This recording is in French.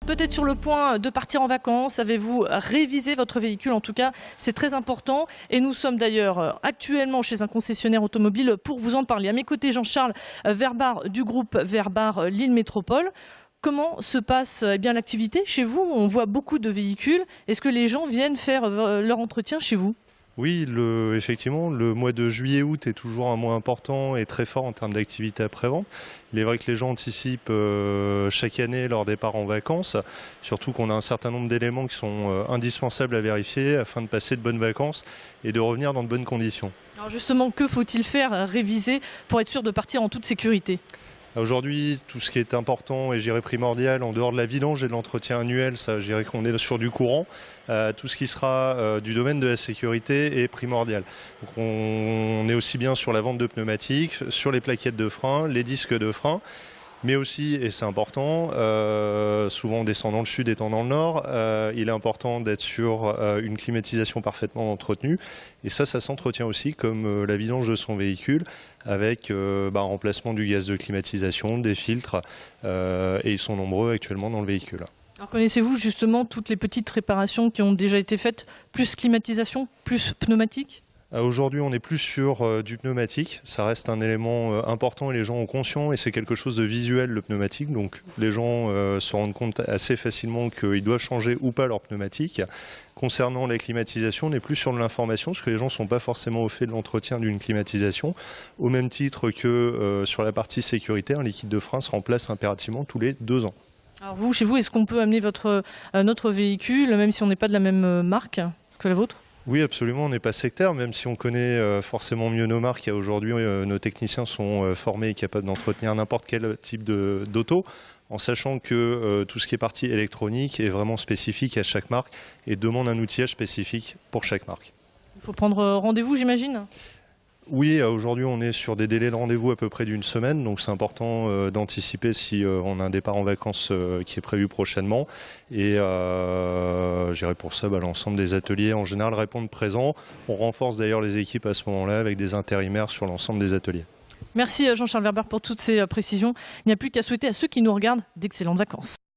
peut-être sur le point de partir en vacances. Avez-vous révisé votre véhicule? En tout cas, c'est très important. Et nous sommes d'ailleurs actuellement chez un concessionnaire automobile pour vous en parler. À mes côtés, Jean-Charles Verbar du groupe Verbar Lille Métropole. Comment se passe l'activité chez vous? On voit beaucoup de véhicules. Est-ce que les gens viennent faire leur entretien chez vous? Oui, effectivement, le mois de juillet-août est toujours un mois important et très fort en termes d'activité après-vente. Il est vrai que les gens anticipent chaque année leur départ en vacances, surtout qu'on a un certain nombre d'éléments qui sont indispensables à vérifier afin de passer de bonnes vacances et de revenir dans de bonnes conditions. Alors justement, que faut-il faire, réviser pour être sûr de partir en toute sécurité? Aujourd'hui, tout ce qui est important et primordial, en dehors de la vidange et de l'entretien annuel, ça, qu'on est sur du courant. Tout ce qui sera du domaine de la sécurité est primordial. Donc on est aussi bien sur la vente de pneumatiques, sur les plaquettes de frein, les disques de frein. Mais aussi, et c'est important, souvent descendant le sud étant dans le nord, il est important d'être sur une climatisation parfaitement entretenue. Et ça s'entretient aussi comme la vidange de son véhicule avec un remplacement du gaz de climatisation, des filtres, et ils sont nombreux actuellement dans le véhicule. Alors connaissez-vous justement toutes les petites réparations qui ont déjà été faites, plus climatisation, plus pneumatique? Aujourd'hui, on est plus sur du pneumatique. Ça reste un élément important et les gens ont conscience et c'est quelque chose de visuel, le pneumatique. Donc les gens se rendent compte assez facilement qu'ils doivent changer ou pas leur pneumatique. Concernant la climatisation, on est plus sur de l'information parce que les gens ne sont pas forcément au fait de l'entretien d'une climatisation. Au même titre que sur la partie sécurité, un liquide de frein se remplace impérativement tous les 2 ans. Alors vous, chez vous, est-ce qu'on peut amener notre véhicule, même si on n'est pas de la même marque que la vôtre? Oui, absolument, on n'est pas sectaire, même si on connaît forcément mieux nos marques. Aujourd'hui, nos techniciens sont formés et capables d'entretenir n'importe quel type d'auto, en sachant que tout ce qui est partie électronique est vraiment spécifique à chaque marque et demande un outillage spécifique pour chaque marque. Il faut prendre rendez-vous, j'imagine? Oui, aujourd'hui on est sur des délais de rendez-vous à peu près d'une semaine, donc c'est important d'anticiper si on a un départ en vacances qui est prévu prochainement. Et j'irai pour ça, l'ensemble des ateliers en général répondent présents. On renforce d'ailleurs les équipes à ce moment-là avec des intérimaires sur l'ensemble des ateliers. Merci Jean-Charles Verbar pour toutes ces précisions. Il n'y a plus qu'à souhaiter à ceux qui nous regardent d'excellentes vacances.